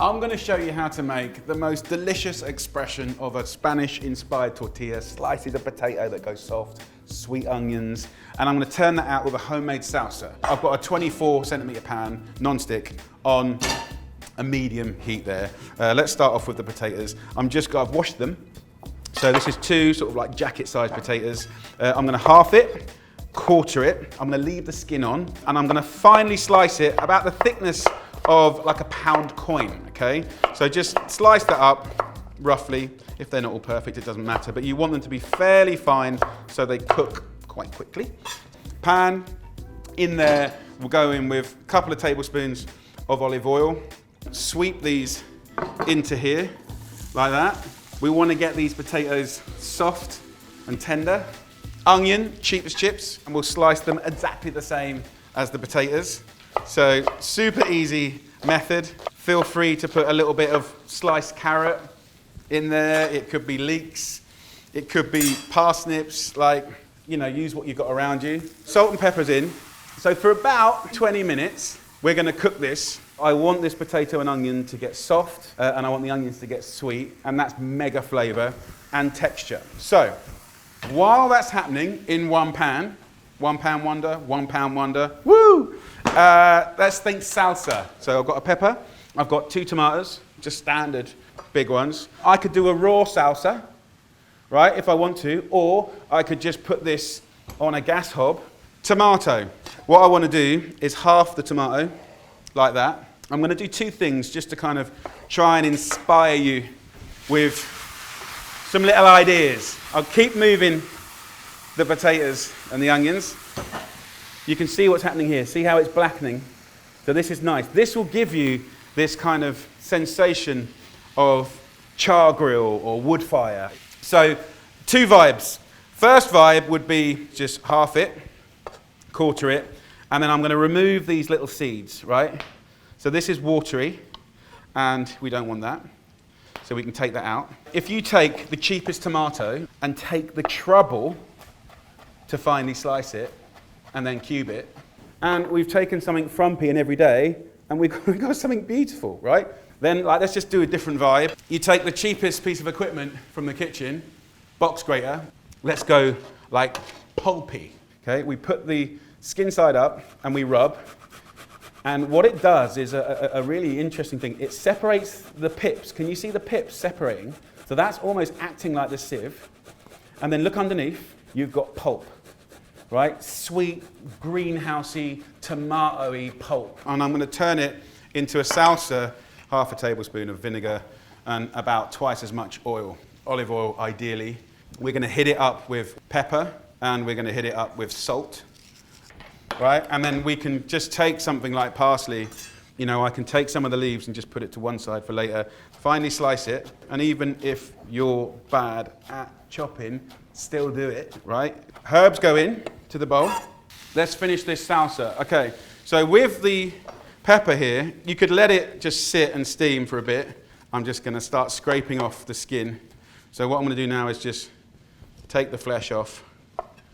I'm gonna show you how to make the most delicious expression of a Spanish-inspired tortilla, slices of potato that go soft, sweet onions, and I'm gonna turn that out with a homemade salsa. I've got a 24 centimeter pan, non-stick, on a medium heat there. Let's start off with the potatoes. I've washed them. So this is two sort of like jacket-sized potatoes. I'm gonna half it, quarter it. I'm gonna leave the skin on, and I'm gonna finely slice it about the thickness of like a pound coin, okay? So just slice that up roughly. If they're not all perfect, it doesn't matter, but you want them to be fairly fine so they cook quite quickly. Pan, in there, we'll go in with a couple of tablespoons of olive oil. Sweep these into here, like that. We want to get these potatoes soft and tender. Onion, cheap as chips, and we'll slice them exactly the same as the potatoes. So, super easy method. Feel free to put a little bit of sliced carrot in there. It could be leeks, it could be parsnips, use what you've got around you. Salt and pepper's in. So for about 20 minutes, we're gonna cook this. I want this potato and onion to get soft, and I want the onions to get sweet, and that's mega flavor and texture. So, while that's happening in one pan wonder, woo! Let's think salsa. So I've got a pepper, I've got 2 tomatoes, just standard big ones. I could do a raw salsa, right, if I want to, or I could just put this on a gas hob. Tomato. What I want to do is half the tomato, like that. I'm going to do 2 things just to kind of try and inspire you with some little ideas. I'll keep moving the potatoes and the onions. You can see what's happening here. See how it's blackening? So this is nice. This will give you this kind of sensation of char grill or wood fire. So 2 vibes. First vibe would be just half it, quarter it, and then I'm going to remove these little seeds, right? So this is watery, and we don't want that. So we can take that out. If you take the cheapest tomato and take the trouble to finely slice it and then cube it, and we've taken something frumpy and everyday, and we've got something beautiful, right? Then let's just do a different vibe. You take the cheapest piece of equipment from the kitchen, box grater. Let's go like pulpy, okay? We put the skin side up and we rub. And what it does is a really interesting thing. It separates the pips. Can you see the pips separating? So that's almost acting like the sieve. And then look underneath, you've got pulp, right? Sweet, greenhousey, tomato-y pulp. And I'm going to turn it into a salsa, half a tablespoon of vinegar and about twice as much oil, olive oil ideally. We're going to hit it up with pepper and we're going to hit it up with salt. Right, and then we can just take something like parsley. I can take some of the leaves and just put it to one side for later. Finely slice it, and even if you're bad at chopping, still do it, right? Herbs go in to the bowl. Let's finish this salsa. Okay, so with the pepper here, you could let it just sit and steam for a bit. I'm just gonna start scraping off the skin. So what I'm gonna do now is just take the flesh off.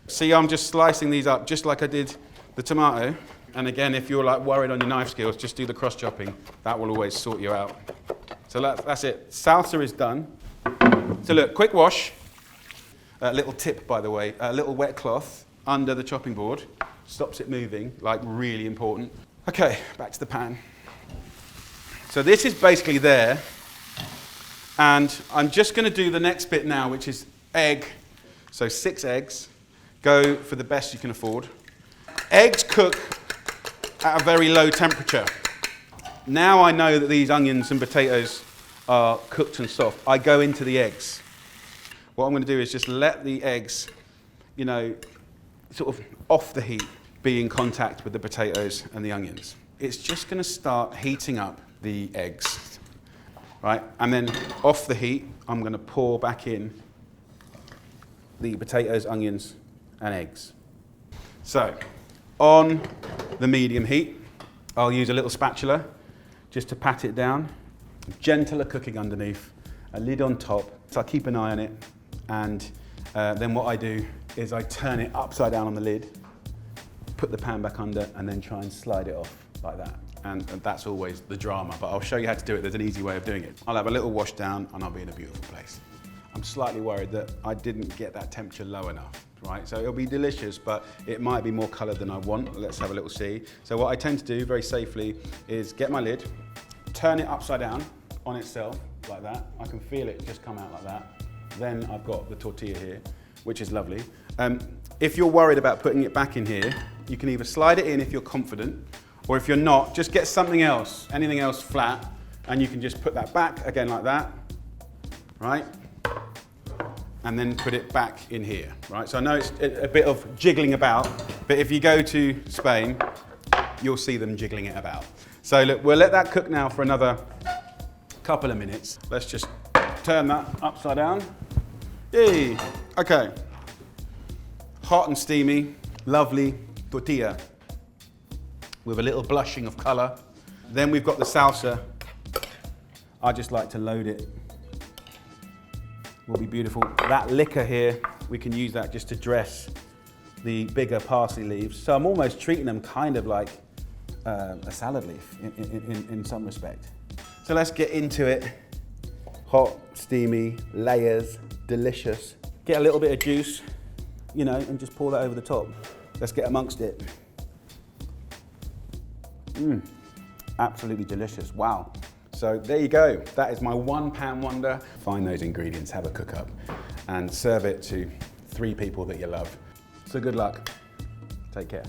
See, I'm just slicing these up just like I did the tomato. And again, if you're worried on your knife skills, just do the cross chopping. That will always sort you out. So that's it. Salsa is done. So look, quick wash. Little tip, by the way, a little wet cloth under the chopping board. Stops it moving, really important. Okay, back to the pan. So this is basically there. And I'm just gonna do the next bit now, which is egg. So 6 eggs. Go for the best you can afford. Eggs cook at a very low temperature. Now I know that these onions and potatoes are cooked and soft. I go into the eggs. What I'm going to do is just let the eggs, sort of off the heat, be in contact with the potatoes and the onions. It's just going to start heating up the eggs, right? And then off the heat, I'm going to pour back in the potatoes, onions, and eggs. So, on the medium heat, I'll use a little spatula just to pat it down. Gentler cooking underneath, a lid on top, so I keep an eye on it. And then what I do is I turn it upside down on the lid, put the pan back under, and then try and slide it off like that. and that's always the drama, but I'll show you how to do it. There's an easy way of doing it. I'll have a little wash down and I'll be in a beautiful place. I'm slightly worried that I didn't get that temperature low enough, right? So it'll be delicious, but it might be more colored than I want. Let's have a little see. So what I tend to do very safely is get my lid, turn it upside down on itself like that. I can feel it just come out like that. Then I've got the tortilla here, which is lovely. If you're worried about putting it back in here, you can either slide it in if you're confident, or if you're not, just get something else, anything else flat, and you can just put that back again like that, right? And then put it back in here, right? So I know it's a bit of jiggling about, but if you go to Spain, you'll see them jiggling it about. So look, we'll let that cook now for another couple of minutes. Let's just turn that upside down. Yay, okay. Hot and steamy, lovely tortilla with a little blushing of color. Then we've got the salsa. I just like to load it. Will be beautiful. That liquor here, we can use that just to dress the bigger parsley leaves. So I'm almost treating them kind of like a salad leaf in some respect. So let's get into it. Hot, steamy, layers, delicious. Get a little bit of juice, you know, and just pour that over the top. Let's get amongst it. Absolutely delicious, wow. So there you go. That is my £1 wonder. Find those ingredients, have a cook up, and serve it to 3 people that you love. So good luck. Take care.